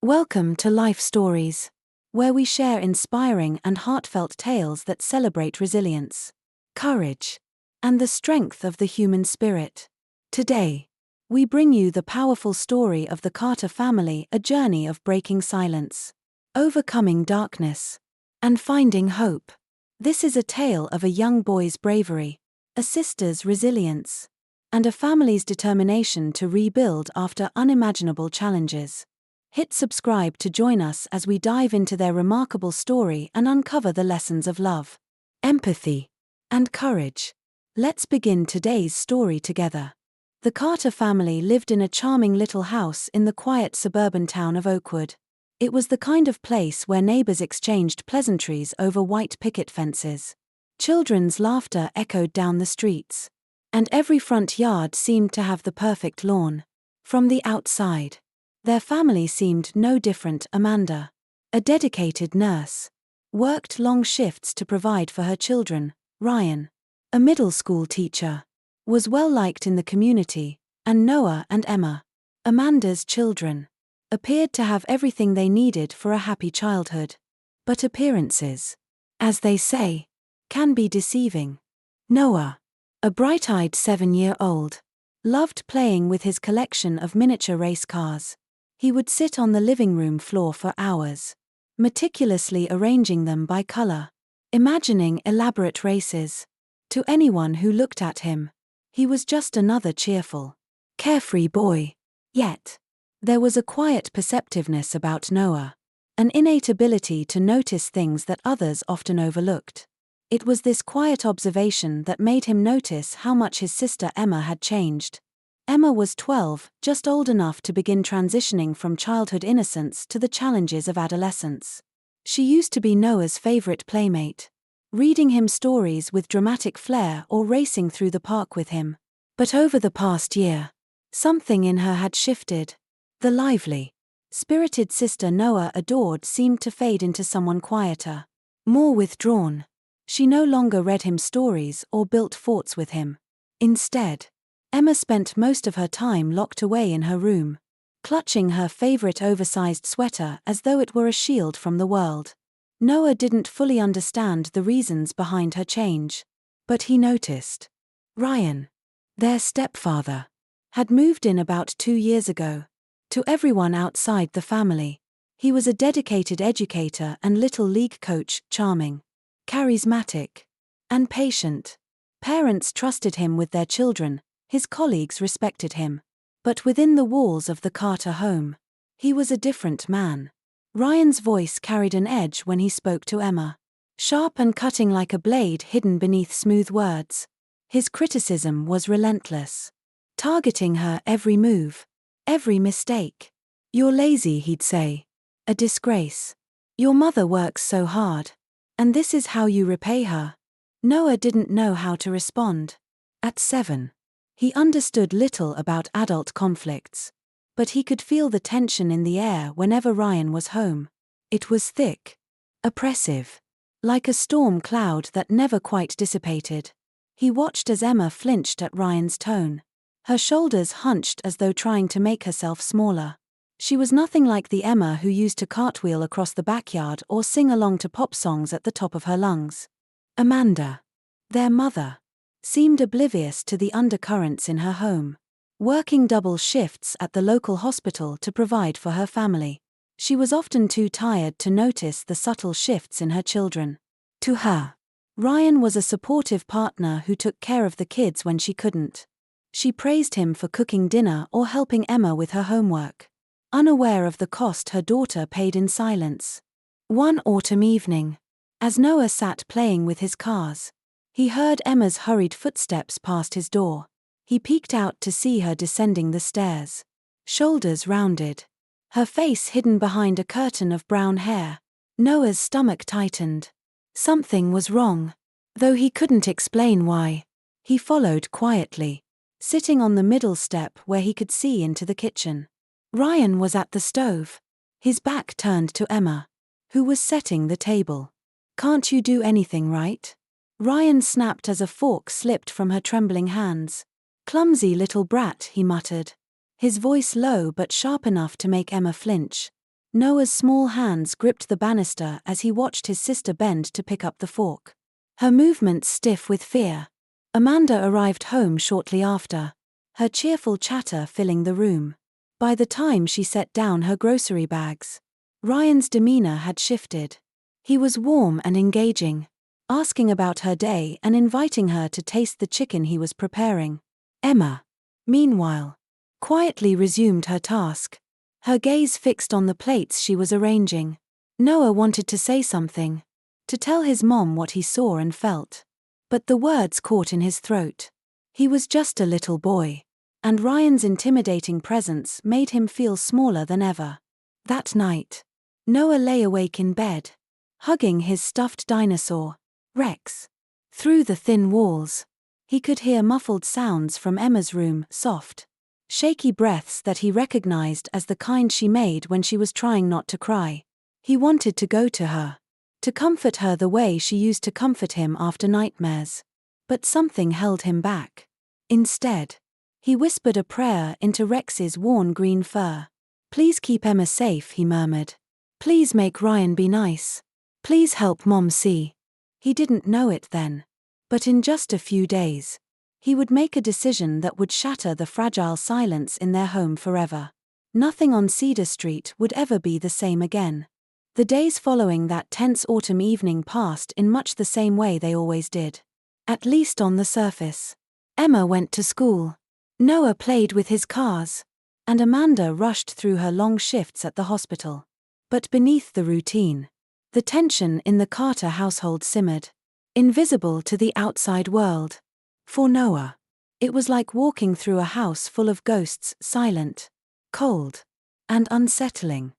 Welcome to Life Stories, where we share inspiring and heartfelt tales that celebrate resilience, courage, and the strength of the human spirit. Today, we bring you the powerful story of the Carter family, a journey of breaking silence, overcoming darkness, and finding hope. This is a tale of a young boy's bravery, a sister's resilience, and a family's determination to rebuild after unimaginable challenges. Hit subscribe to join us as we dive into their remarkable story and uncover the lessons of love, empathy, and courage. Let's begin today's story together. The Carter family lived in a charming little house in the quiet suburban town of Oakwood. It was the kind of place where neighbors exchanged pleasantries over white picket fences. Children's laughter echoed down the streets, and every front yard seemed to have the perfect lawn. From the outside, their family seemed no different. Amanda, a dedicated nurse, worked long shifts to provide for her children. Ryan, a middle school teacher, was well liked in the community, and Noah and Emma, Amanda's children, appeared to have everything they needed for a happy childhood. But appearances, as they say, can be deceiving. Noah, a bright-eyed 7-year-old, loved playing with his collection of miniature race cars. He would sit on the living room floor for hours, meticulously arranging them by color, imagining elaborate races. To anyone who looked at him, he was just another cheerful, carefree boy. Yet, there was a quiet perceptiveness about Noah, an innate ability to notice things that others often overlooked. It was this quiet observation that made him notice how much his sister Emma had changed. Emma was 12, just old enough to begin transitioning from childhood innocence to the challenges of adolescence. She used to be Noah's favorite playmate, reading him stories with dramatic flair or racing through the park with him. But over the past year, something in her had shifted. The lively, spirited sister Noah adored seemed to fade into someone quieter, more withdrawn. She no longer read him stories or built forts with him. Instead, Emma spent most of her time locked away in her room, clutching her favorite oversized sweater as though it were a shield from the world. Noah didn't fully understand the reasons behind her change, but he noticed. Ryan, their stepfather, had moved in about 2 years ago. To everyone outside the family, he was a dedicated educator and little league coach, charming, charismatic, and patient. Parents trusted him with their children. His colleagues respected him. But within the walls of the Carter home, he was a different man. Ryan's voice carried an edge when he spoke to Emma, sharp and cutting like a blade hidden beneath smooth words. His criticism was relentless, targeting her every move, every mistake. "You're lazy," he'd say. "A disgrace. Your mother works so hard. And this is how you repay her." Noah didn't know how to respond. At 7, he understood little about adult conflicts, but he could feel the tension in the air whenever Ryan was home. It was thick, oppressive, like a storm cloud that never quite dissipated. He watched as Emma flinched at Ryan's tone, her shoulders hunched as though trying to make herself smaller. She was nothing like the Emma who used to cartwheel across the backyard or sing along to pop songs at the top of her lungs. Amanda, their mother, seemed oblivious to the undercurrents in her home, working double shifts at the local hospital to provide for her family. She was often too tired to notice the subtle shifts in her children. To her, Ryan was a supportive partner who took care of the kids when she couldn't. She praised him for cooking dinner or helping Emma with her homework, unaware of the cost her daughter paid in silence. One autumn evening, as Noah sat playing with his cars, he heard Emma's hurried footsteps past his door. He peeked out to see her descending the stairs, shoulders rounded, her face hidden behind a curtain of brown hair. Noah's stomach tightened. Something was wrong, though he couldn't explain why. He followed quietly, sitting on the middle step where he could see into the kitchen. Ryan was at the stove, his back turned to Emma, who was setting the table. "Can't you do anything right?" Ryan snapped as a fork slipped from her trembling hands. "Clumsy little brat," he muttered, his voice low but sharp enough to make Emma flinch. Noah's small hands gripped the banister as he watched his sister bend to pick up the fork. Her movements stiff with fear. Amanda arrived home shortly after, her cheerful chatter filling the room. By the time she set down her grocery bags, Ryan's demeanor had shifted. He was warm and engaging, asking about her day and inviting her to taste the chicken he was preparing. Emma, meanwhile, quietly resumed her task, her gaze fixed on the plates she was arranging. Noah wanted to say something, to tell his mom what he saw and felt. But the words caught in his throat. He was just a little boy, and Ryan's intimidating presence made him feel smaller than ever. That night, Noah lay awake in bed, hugging his stuffed dinosaur, Rex. Through the thin walls, he could hear muffled sounds from Emma's room, soft, shaky breaths that he recognized as the kind she made when she was trying not to cry. He wanted to go to her, to comfort her the way she used to comfort him after nightmares. But something held him back. Instead, he whispered a prayer into Rex's worn green fur. "Please keep Emma safe," he murmured. "Please make Ryan be nice. Please help Mom see." He didn't know it then, but in just a few days, he would make a decision that would shatter the fragile silence in their home forever. Nothing on Cedar Street would ever be the same again. The days following that tense autumn evening passed in much the same way they always did. At least on the surface. Emma went to school. Noah played with his cars, and Amanda rushed through her long shifts at the hospital. But beneath the routine, the tension in the Carter household simmered, invisible to the outside world. For Noah, it was like walking through a house full of ghosts, silent, cold, and unsettling.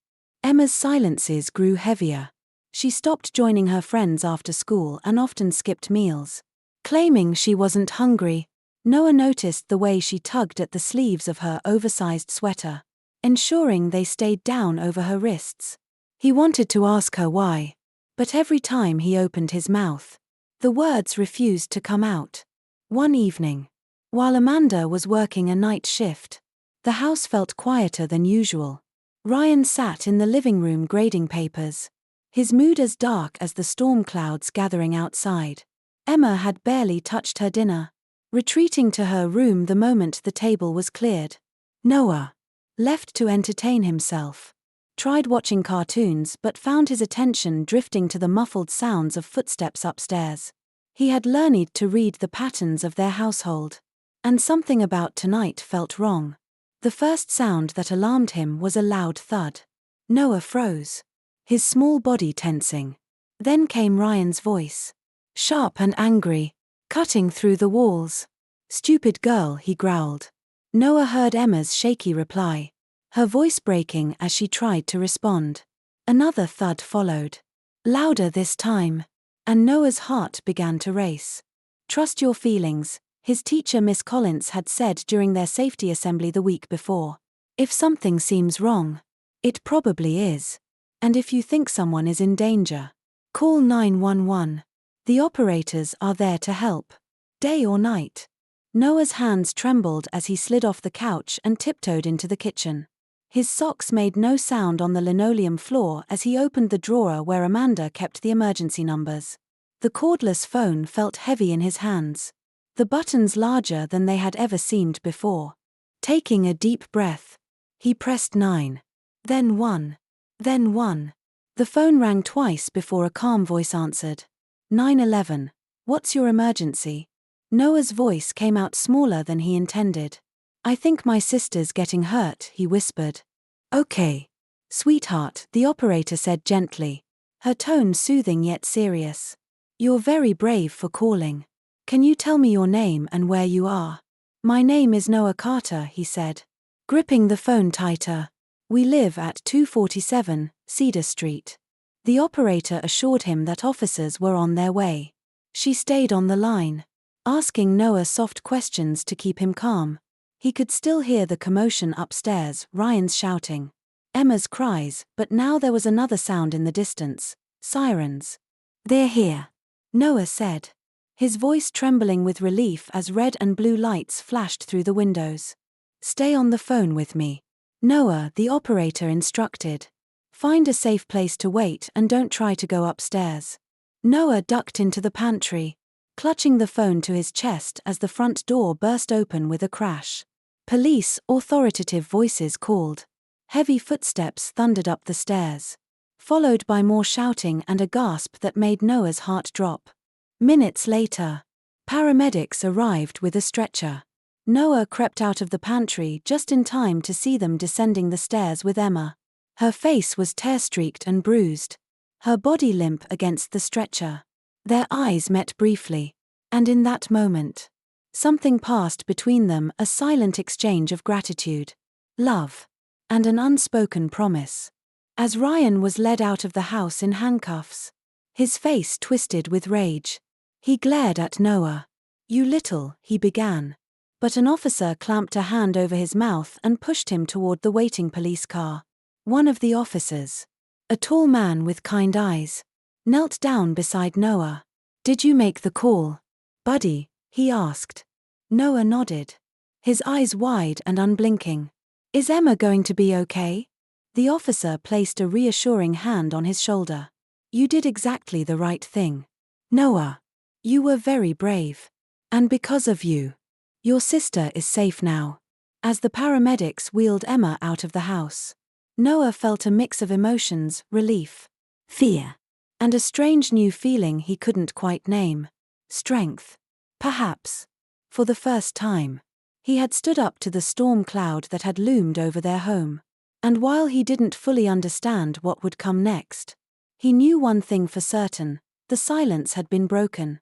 Emma's silences grew heavier. She stopped joining her friends after school and often skipped meals. Claiming she wasn't hungry, Noah noticed the way she tugged at the sleeves of her oversized sweater, ensuring they stayed down over her wrists. He wanted to ask her why, but every time he opened his mouth, the words refused to come out. One evening, while Amanda was working a night shift, the house felt quieter than usual. Ryan sat in the living room grading papers, his mood as dark as the storm clouds gathering outside. Emma had barely touched her dinner, retreating to her room the moment the table was cleared. Noah, left to entertain himself, tried watching cartoons but found his attention drifting to the muffled sounds of footsteps upstairs. He had learned to read the patterns of their household, and something about tonight felt wrong. The first sound that alarmed him was a loud thud. Noah froze, his small body tensing. Then came Ryan's voice, sharp and angry, cutting through the walls. "Stupid girl," he growled. Noah heard Emma's shaky reply, her voice breaking as she tried to respond. Another thud followed, louder this time, and Noah's heart began to race. "Trust your feelings," his teacher Miss Collins had said during their safety assembly the week before. "If something seems wrong, it probably is. And if you think someone is in danger, call 911. The operators are there to help, day or night." Noah's hands trembled as he slid off the couch and tiptoed into the kitchen. His socks made no sound on the linoleum floor as he opened the drawer where Amanda kept the emergency numbers. The cordless phone felt heavy in his hands, the buttons larger than they had ever seemed before. Taking a deep breath, he pressed 9. Then 1. Then 1. The phone rang twice before a calm voice answered. 911. "What's your emergency?" Noah's voice came out smaller than he intended. "I think my sister's getting hurt," he whispered. "Okay, sweetheart," the operator said gently, her tone soothing yet serious. "You're very brave for calling. Can you tell me your name and where you are?" "My name is Noah Carter," he said, gripping the phone tighter. "We live at 247 Cedar Street." The operator assured him that officers were on their way. She stayed on the line, asking Noah soft questions to keep him calm. He could still hear the commotion upstairs, Ryan's shouting, Emma's cries, but now there was another sound in the distance, sirens. "They're here," Noah said, his voice trembling with relief as red and blue lights flashed through the windows. "Stay on the phone with me," Noah, the operator, instructed. Find a safe place to wait and don't try to go upstairs. Noah ducked into the pantry, clutching the phone to his chest as the front door burst open with a crash. Police, authoritative voices called. Heavy footsteps thundered up the stairs, followed by more shouting and a gasp that made Noah's heart drop. Minutes later, paramedics arrived with a stretcher. Noah crept out of the pantry just in time to see them descending the stairs with Emma. Her face was tear-streaked and bruised, her body limp against the stretcher. Their eyes met briefly, and in that moment, something passed between them, a silent exchange of gratitude, love, and an unspoken promise. As Ryan was led out of the house in handcuffs, his face twisted with rage, he glared at Noah. "You little," he began. But an officer clamped a hand over his mouth and pushed him toward the waiting police car. One of the officers, a tall man with kind eyes, knelt down beside Noah. "Did you make the call, buddy?" he asked. Noah nodded, his eyes wide and unblinking. "Is Emma going to be okay?" The officer placed a reassuring hand on his shoulder. "You did exactly the right thing, Noah. You were very brave. And because of you, your sister is safe now." As the paramedics wheeled Emma out of the house, Noah felt a mix of emotions: relief, fear, and a strange new feeling he couldn't quite name. Strength. Perhaps, for the first time, he had stood up to the storm cloud that had loomed over their home. And while he didn't fully understand what would come next, he knew one thing for certain: the silence had been broken.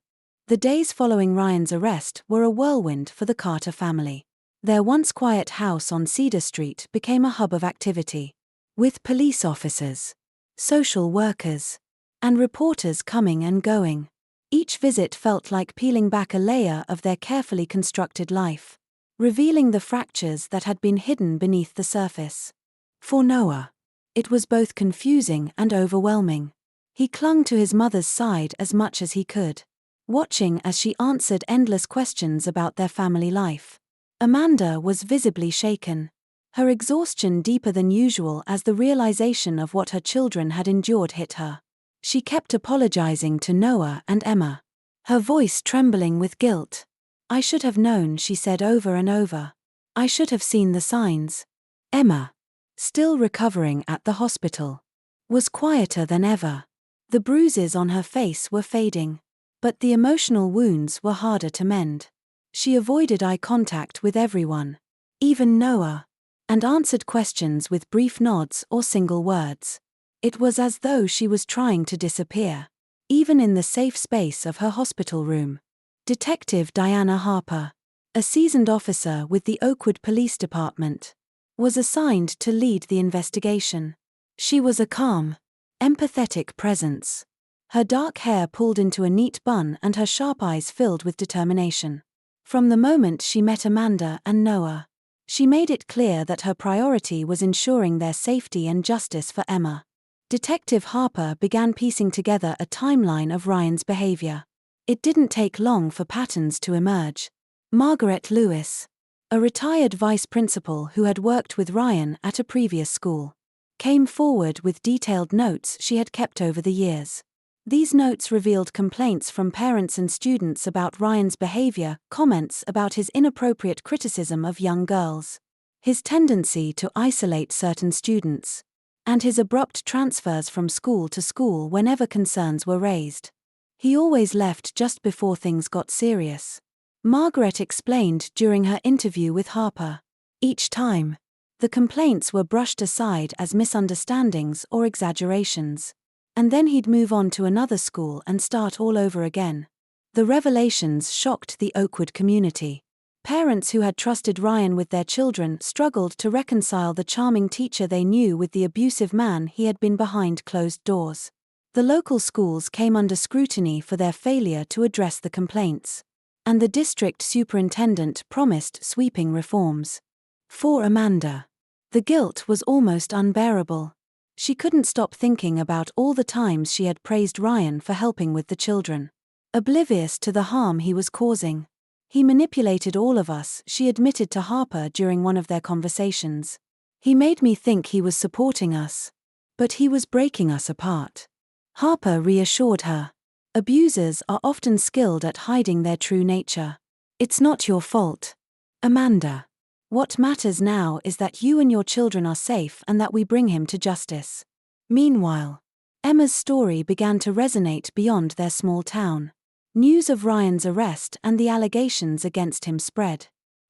The days following Ryan's arrest were a whirlwind for the Carter family. Their once quiet house on Cedar Street became a hub of activity, with police officers, social workers, and reporters coming and going. Each visit felt like peeling back a layer of their carefully constructed life, revealing the fractures that had been hidden beneath the surface. For Noah, it was both confusing and overwhelming. He clung to his mother's side as much as he could, watching as she answered endless questions about their family life. Amanda was visibly shaken, her exhaustion deeper than usual as the realization of what her children had endured hit her. She kept apologizing to Noah and Emma, her voice trembling with guilt. "I should have known," she said over and over. "I should have seen the signs." Emma, still recovering at the hospital, was quieter than ever. The bruises on her face were fading, but the emotional wounds were harder to mend. She avoided eye contact with everyone, even Noah, and answered questions with brief nods or single words. It was as though she was trying to disappear, even in the safe space of her hospital room. Detective Diana Harper, a seasoned officer with the Oakwood Police Department, was assigned to lead the investigation. She was a calm, empathetic presence, her dark hair pulled into a neat bun and her sharp eyes filled with determination. From the moment she met Amanda and Noah, she made it clear that her priority was ensuring their safety and justice for Emma. Detective Harper began piecing together a timeline of Ryan's behavior. It didn't take long for patterns to emerge. Margaret Lewis, a retired vice principal who had worked with Ryan at a previous school, came forward with detailed notes she had kept over the years. These notes revealed complaints from parents and students about Ryan's behavior, comments about his inappropriate criticism of young girls, his tendency to isolate certain students, and his abrupt transfers from school to school whenever concerns were raised. He always left just before things got serious, Margaret explained during her interview with Harper. Each time, the complaints were brushed aside as misunderstandings or exaggerations. And then he'd move on to another school and start all over again. The revelations shocked the Oakwood community. Parents who had trusted Ryan with their children struggled to reconcile the charming teacher they knew with the abusive man he had been behind closed doors. The local schools came under scrutiny for their failure to address the complaints, and the district superintendent promised sweeping reforms. For Amanda, the guilt was almost unbearable. She couldn't stop thinking about all the times she had praised Ryan for helping with the children, oblivious to the harm he was causing. "He manipulated all of us," she admitted to Harper during one of their conversations. "He made me think he was supporting us, But he was breaking us apart. Harper reassured her. Abusers are often skilled at hiding their true nature. It's not your fault, Amanda. What matters now is that you and your children are safe and that we bring him to justice. Meanwhile, Emma's story began to resonate beyond their small town. News of Ryan's arrest and the allegations against him spread.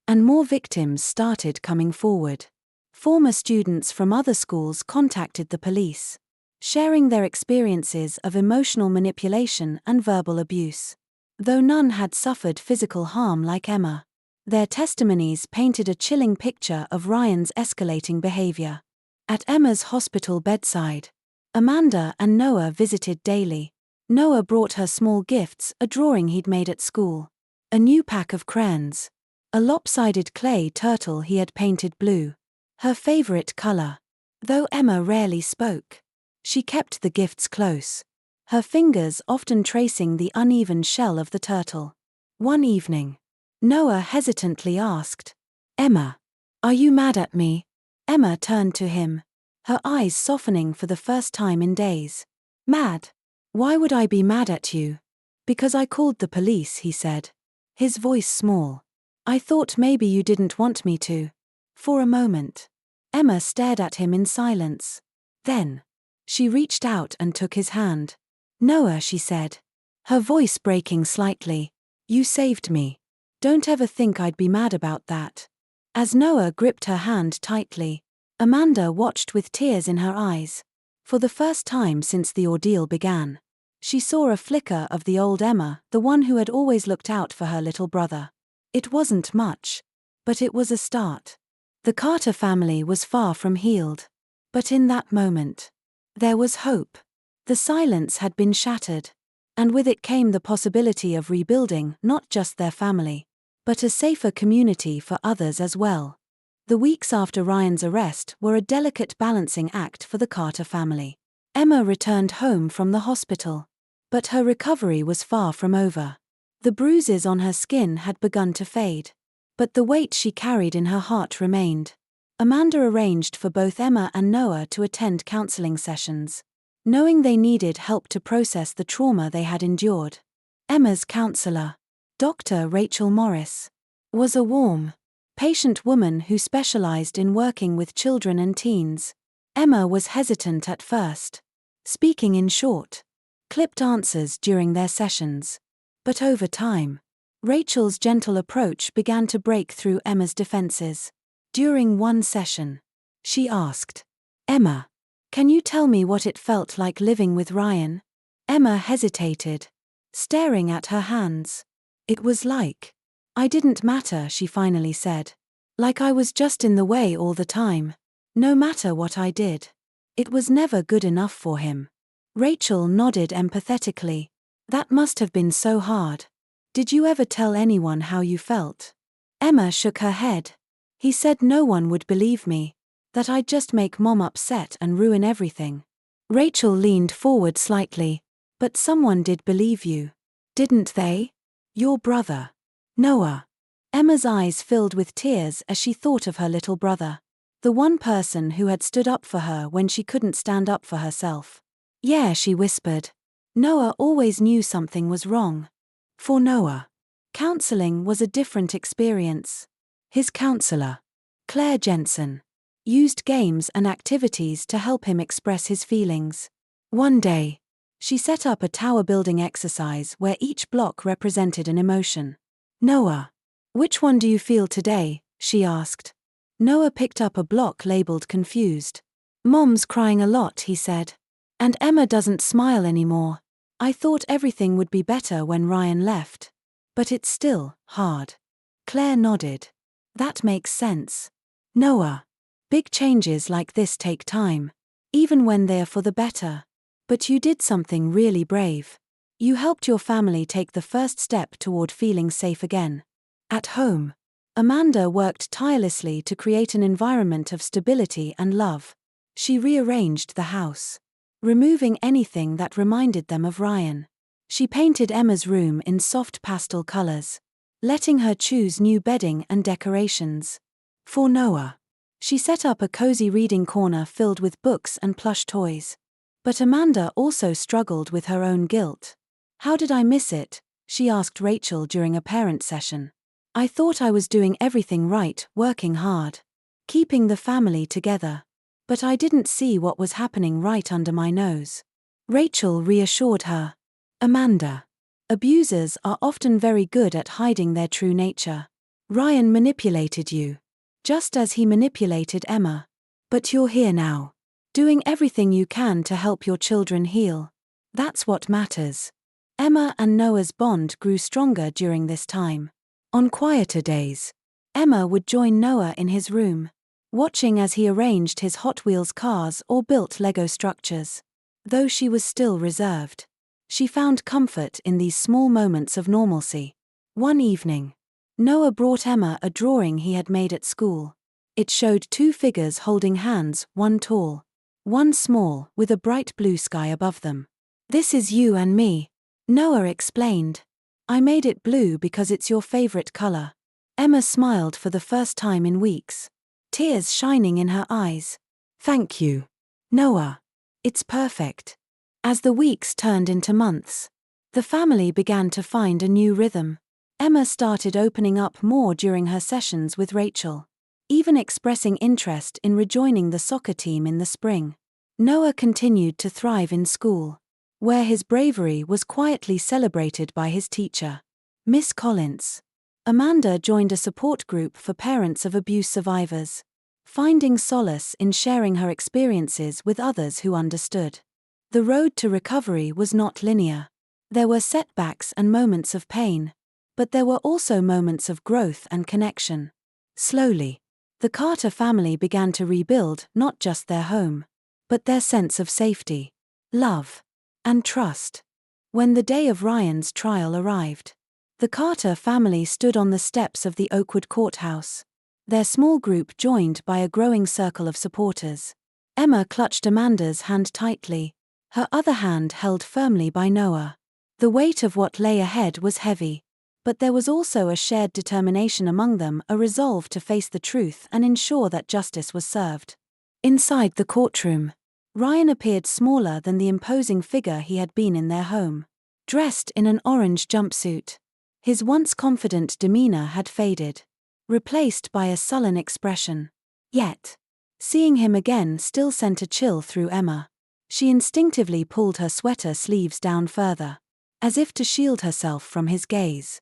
And more victims started coming forward. Former students from other schools contacted the police, sharing their experiences of emotional manipulation and verbal abuse. Though none had suffered physical harm like Emma, their testimonies painted a chilling picture of Ryan's escalating behavior. At Emma's hospital bedside, Amanda and Noah visited daily. Noah brought her small gifts, a drawing he'd made at school, a new pack of crayons, a lopsided clay turtle he had painted blue, her favorite color. Though Emma rarely spoke, she kept the gifts close, her fingers often tracing the uneven shell of the turtle. One evening, Noah hesitantly asked, "Emma, are you mad at me?" Emma turned to him, her eyes softening for the first time in days. "Mad? Why would I be mad at you?" "Because I called the police," he said, his voice small. "I thought maybe you didn't want me to." For a moment, Emma stared at him in silence. Then, she reached out and took his hand. "Noah," she said, her voice breaking slightly, "you saved me. Don't ever think I'd be mad about that." As Noah gripped her hand tightly, Amanda watched with tears in her eyes. For the first time since the ordeal began, she saw a flicker of the old Emma, the one who had always looked out for her little brother. It wasn't much, but it was a start. The Carter family was far from healed. But in that moment, there was hope. The silence had been shattered, and with it came the possibility of rebuilding not just their family, but a safer community for others as well. The weeks after Ryan's arrest were a delicate balancing act for the Carter family. Emma returned home from the hospital, but her recovery was far from over. The bruises on her skin had begun to fade, but the weight she carried in her heart remained. Amanda arranged for both Emma and Noah to attend counseling sessions, knowing they needed help to process the trauma they had endured. Emma's counselor, Dr. Rachel Morris, was a warm, patient woman who specialized in working with children and teens. Emma was hesitant at first, speaking in short, clipped answers during their sessions. But over time, Rachel's gentle approach began to break through Emma's defenses. During one session, she asked, "Emma, can you tell me what it felt like living with Ryan?" Emma hesitated, staring at her hands. "It was like I didn't matter," she finally said. "Like I was just in the way all the time. No matter what I did, it was never good enough for him." Rachel nodded empathetically. "That must have been so hard. Did you ever tell anyone how you felt?" Emma shook her head. "He said no one would believe me, that I'd just make Mom upset and ruin everything." Rachel leaned forward slightly. "But someone did believe you, didn't they? Your brother, Noah." Emma's eyes filled with tears as she thought of her little brother, the one person who had stood up for her when she couldn't stand up for herself. "Yeah," she whispered. "Noah always knew something was wrong." For Noah, counseling was a different experience. His counselor, Claire Jensen, used games and activities to help him express his feelings. One day, she set up a tower-building exercise where each block represented an emotion. "Noah, which one do you feel today?" she asked. Noah picked up a block labeled confused. "Mom's crying a lot," he said. "And Emma doesn't smile anymore. I thought everything would be better when Ryan left. But it's still hard." Claire nodded. "That makes sense. Noah, big changes like this take time, even when they are for the better. But you did something really brave. You helped your family take the first step toward feeling safe again." At home, Amanda worked tirelessly to create an environment of stability and love. She rearranged the house, removing anything that reminded them of Ryan. She painted Emma's room in soft pastel colors, letting her choose new bedding and decorations. For Noah, She set up a cozy reading corner filled with books and plush toys. But Amanda also struggled with her own guilt. "How did I miss it?" she asked Rachel during a parent session. "I thought I was doing everything right, working hard, keeping the family together. But I didn't see what was happening right under my nose." Rachel reassured her. "Amanda, abusers are often very good at hiding their true nature. Ryan manipulated you, just as he manipulated Emma. But you're here now, doing everything you can to help your children heal. That's what matters." Emma and Noah's bond grew stronger during this time. On quieter days, Emma would join Noah in his room, watching as he arranged his Hot Wheels cars or built Lego structures. Though she was still reserved, she found comfort in these small moments of normalcy. One evening, Noah brought Emma a drawing he had made at school. It showed two figures holding hands, one tall, one small, with a bright blue sky above them. "This is you and me," Noah explained. "I made it blue because it's your favorite color." Emma smiled for the first time in weeks, tears shining in her eyes. "Thank you, Noah. It's perfect." As the weeks turned into months, the family began to find a new rhythm. Emma started opening up more during her sessions with Rachel, even expressing interest in rejoining the soccer team in the spring. Noah continued to thrive in school, where his bravery was quietly celebrated by his teacher, Miss Collins. Amanda joined a support group for parents of abuse survivors, finding solace in sharing her experiences with others who understood. The road to recovery was not linear. There were setbacks and moments of pain, but there were also moments of growth and connection. Slowly, the Carter family began to rebuild not just their home, but their sense of safety, love, and trust. When the day of Ryan's trial arrived, the Carter family stood on the steps of the Oakwood courthouse, their small group joined by a growing circle of supporters. Emma clutched Amanda's hand tightly, her other hand held firmly by Noah. The weight of what lay ahead was heavy, but there was also a shared determination among them, a resolve to face the truth and ensure that justice was served. Inside the courtroom, Ryan appeared smaller than the imposing figure he had been in their home. Dressed in an orange jumpsuit, his once confident demeanor had faded, replaced by a sullen expression. Yet, seeing him again still sent a chill through Emma. She instinctively pulled her sweater sleeves down further, as if to shield herself from his gaze.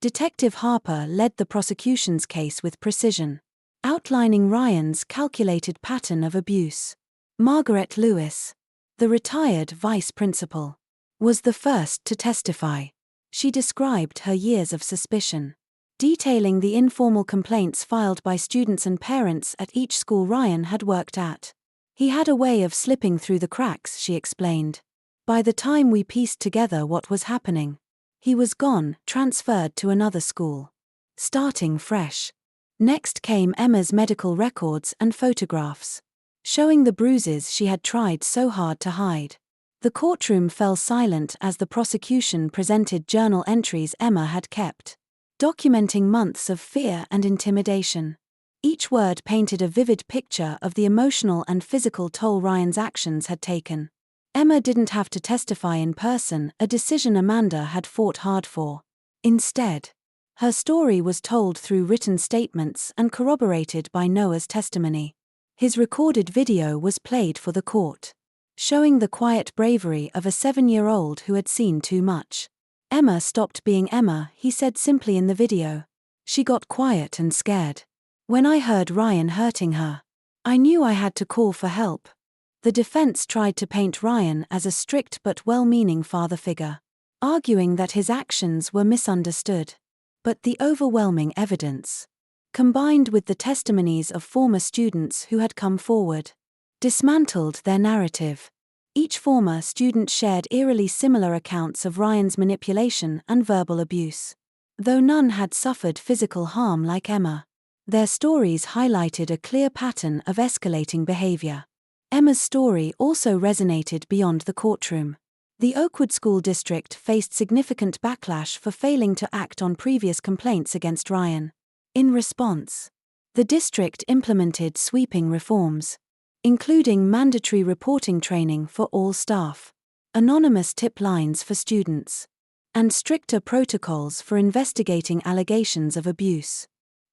Detective Harper led the prosecution's case with precision, outlining Ryan's calculated pattern of abuse. Margaret Lewis, the retired vice principal, was the first to testify. She described her years of suspicion, detailing the informal complaints filed by students and parents at each school Ryan had worked at. "He had a way of slipping through the cracks," she explained. "By the time we pieced together what was happening, he was gone, transferred to another school, starting fresh." Next came Emma's medical records and photographs, showing the bruises she had tried so hard to hide. The courtroom fell silent as the prosecution presented journal entries Emma had kept, documenting months of fear and intimidation. Each word painted a vivid picture of the emotional and physical toll Ryan's actions had taken. Emma didn't have to testify in person, a decision Amanda had fought hard for. Instead, her story was told through written statements and corroborated by Noah's testimony. His recorded video was played for the court, showing the quiet bravery of a 7-year-old who had seen too much. "Emma stopped being Emma," he said simply in the video. "She got quiet and scared. When I heard Ryan hurting her, I knew I had to call for help." The defense tried to paint Ryan as a strict but well-meaning father figure, arguing that his actions were misunderstood. But the overwhelming evidence, combined with the testimonies of former students who had come forward, dismantled their narrative. Each former student shared eerily similar accounts of Ryan's manipulation and verbal abuse. Though none had suffered physical harm like Emma, their stories highlighted a clear pattern of escalating behavior. Emma's story also resonated beyond the courtroom. The Oakwood School District faced significant backlash for failing to act on previous complaints against Ryan. In response, The district implemented sweeping reforms, including mandatory reporting training for all staff, anonymous tip lines for students, and stricter protocols for investigating allegations of abuse.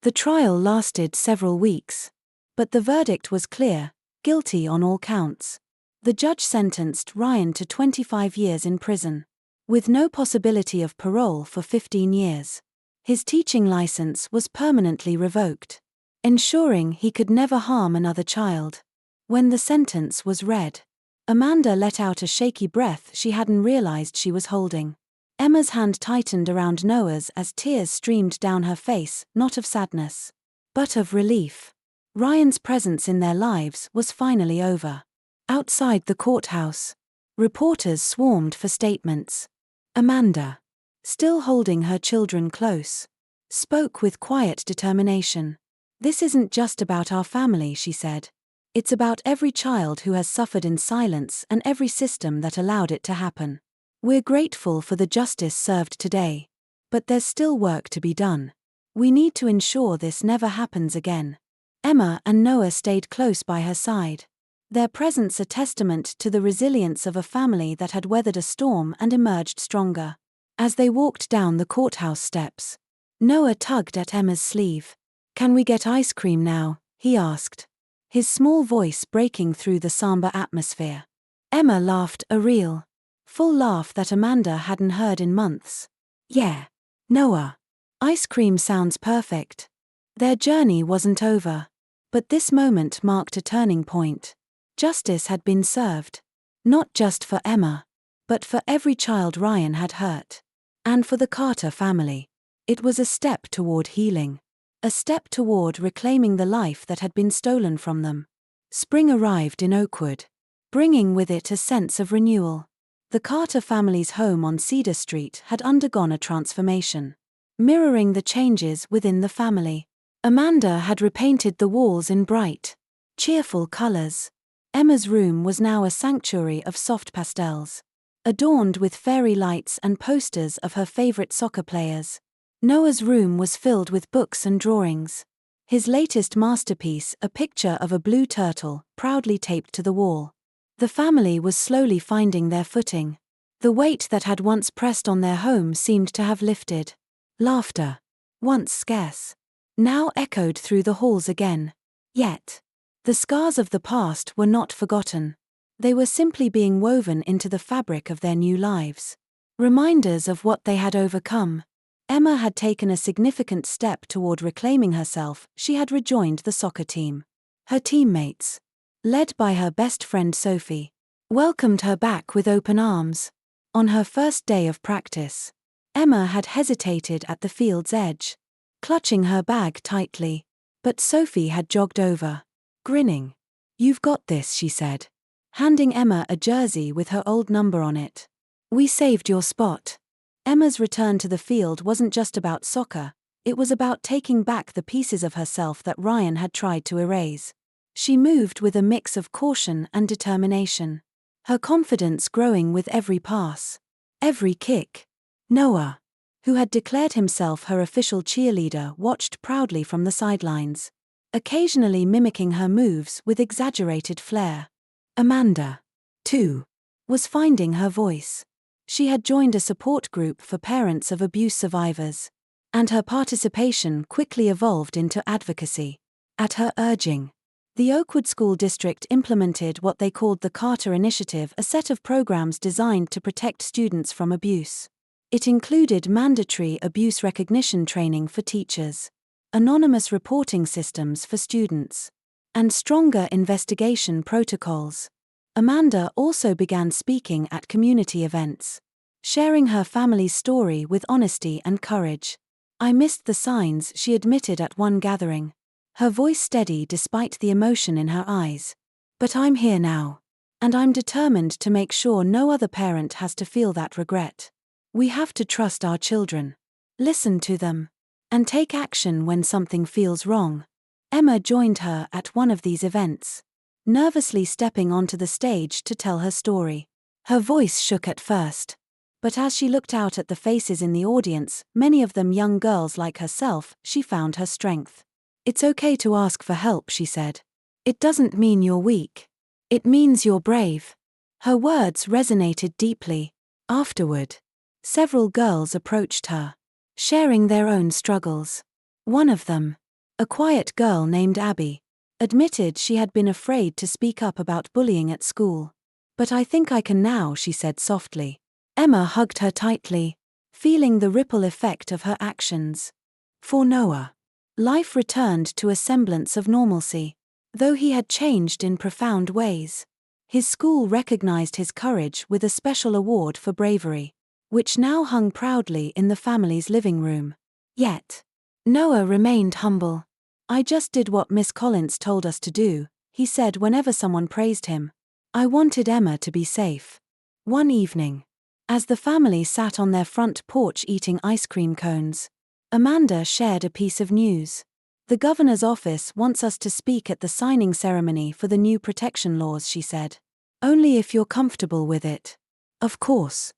The trial lasted several weeks, but the verdict was clear: guilty on all counts. The judge sentenced Ryan to 25 years in prison, with no possibility of parole for 15 years. His teaching license was permanently revoked, ensuring he could never harm another child. When the sentence was read, Amanda let out a shaky breath she hadn't realized she was holding. Emma's hand tightened around Noah's as tears streamed down her face, not of sadness, but of relief. Ryan's presence in their lives was finally over. Outside the courthouse, reporters swarmed for statements. Amanda, still holding her children close, spoke with quiet determination. "This isn't just about our family," she said. "It's about every child who has suffered in silence and every system that allowed it to happen. We're grateful for the justice served today, but there's still work to be done. We need to ensure this never happens again." Emma and Noah stayed close by her side, their presence a testament to the resilience of a family that had weathered a storm and emerged stronger. As they walked down the courthouse steps, Noah tugged at Emma's sleeve. "Can we get ice cream now?" he asked, his small voice breaking through the somber atmosphere. Emma laughed, a real, full laugh that Amanda hadn't heard in months. "Yeah, Noah. Ice cream sounds perfect." Their journey wasn't over, but this moment marked a turning point. Justice had been served, not just for Emma, but for every child Ryan had hurt. And for the Carter family, it was a step toward healing, a step toward reclaiming the life that had been stolen from them. Spring arrived in Oakwood, bringing with it a sense of renewal. The Carter family's home on Cedar Street had undergone a transformation, mirroring the changes within the family. Amanda had repainted the walls in bright, cheerful colors. Emma's room was now a sanctuary of soft pastels, adorned with fairy lights and posters of her favorite soccer players. Noah's room was filled with books and drawings, his latest masterpiece, a picture of a blue turtle, proudly taped to the wall. The family was slowly finding their footing. The weight that had once pressed on their home seemed to have lifted. Laughter, once scarce, now echoed through the halls again. Yet, the scars of the past were not forgotten. They were simply being woven into the fabric of their new lives. Reminders of what they had overcome. Emma had taken a significant step toward reclaiming herself. She had rejoined the soccer team. Her teammates, led by her best friend Sophie, welcomed her back with open arms. On her first day of practice, Emma had hesitated at the field's edge, clutching her bag tightly, but Sophie had jogged over, grinning. "You've got this," she said, handing Emma a jersey with her old number on it. "We saved your spot." Emma's return to the field wasn't just about soccer, it was about taking back the pieces of herself that Ryan had tried to erase. She moved with a mix of caution and determination, her confidence growing with every pass, every kick. Noah, who had declared himself her official cheerleader, watched proudly from the sidelines, occasionally mimicking her moves with exaggerated flair. Amanda, too, was finding her voice. She had joined a support group for parents of abuse survivors, and her participation quickly evolved into advocacy. At her urging, the Oakwood School District implemented what they called the Carter Initiative, a set of programs designed to protect students from abuse. It included mandatory abuse recognition training for teachers, anonymous reporting systems for students, and stronger investigation protocols. Amanda also began speaking at community events, sharing her family's story with honesty and courage. "I missed the signs," she admitted at one gathering, her voice steady despite the emotion in her eyes. "But I'm here now, and I'm determined to make sure no other parent has to feel that regret. We have to trust our children, listen to them, and take action when something feels wrong." Emma joined her at one of these events, nervously stepping onto the stage to tell her story. Her voice shook at first, but as she looked out at the faces in the audience, many of them young girls like herself, she found her strength. It's okay to ask for help, she said. It doesn't mean you're weak. It means you're brave. Her words resonated deeply. Afterward, several girls approached her, sharing their own struggles. One of them, a quiet girl named Abby, admitted she had been afraid to speak up about bullying at school. But I think I can now, she said softly. Emma hugged her tightly, feeling the ripple effect of her actions. For Noah, life returned to a semblance of normalcy, though he had changed in profound ways. His school recognized his courage with a special award for bravery, which now hung proudly in the family's living room. Yet, Noah remained humble. I just did what Miss Collins told us to do, he said whenever someone praised him. I wanted Emma to be safe. One evening, as the family sat on their front porch eating ice cream cones, Amanda shared a piece of news. The governor's office wants us to speak at the signing ceremony for the new protection laws, she said. Only if you're comfortable with it. Of course.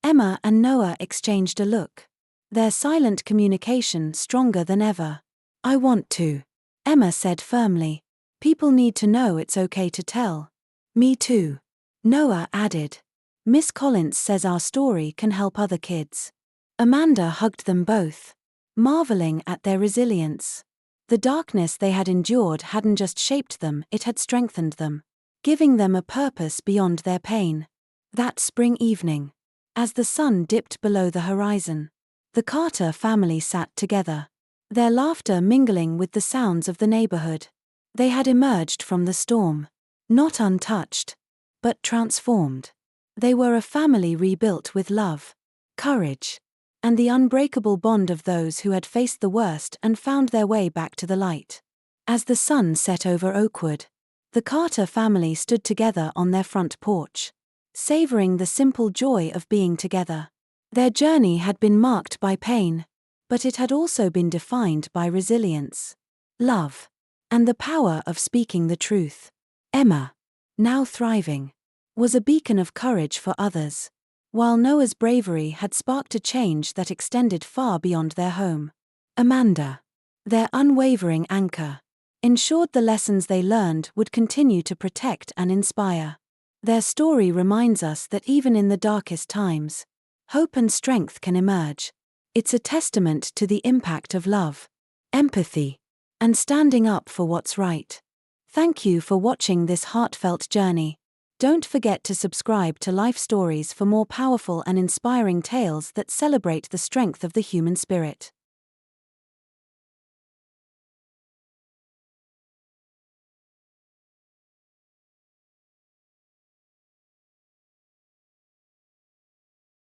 Emma and Noah exchanged a look, their silent communication stronger than ever. I want to, Emma said firmly. People need to know it's okay to tell. Me too, Noah added. Miss Collins says our story can help other kids. Amanda hugged them both, marveling at their resilience. The darkness they had endured hadn't just shaped them, it had strengthened them, giving them a purpose beyond their pain. That spring evening, as the sun dipped below the horizon, the Carter family sat together, their laughter mingling with the sounds of the neighborhood. They had emerged from the storm, not untouched, but transformed. They were a family rebuilt with love, courage, and the unbreakable bond of those who had faced the worst and found their way back to the light. As the sun set over Oakwood, the Carter family stood together on their front porch, savoring the simple joy of being together. Their journey had been marked by pain, but it had also been defined by resilience, love, and the power of speaking the truth. Emma, now thriving, was a beacon of courage for others, while Noah's bravery had sparked a change that extended far beyond their home. Amanda, their unwavering anchor, ensured the lessons they learned would continue to protect and inspire. Their story reminds us that even in the darkest times, hope and strength can emerge. It's a testament to the impact of love, empathy, and standing up for what's right. Thank you for watching this heartfelt journey. Don't forget to subscribe to Life Stories for more powerful and inspiring tales that celebrate the strength of the human spirit.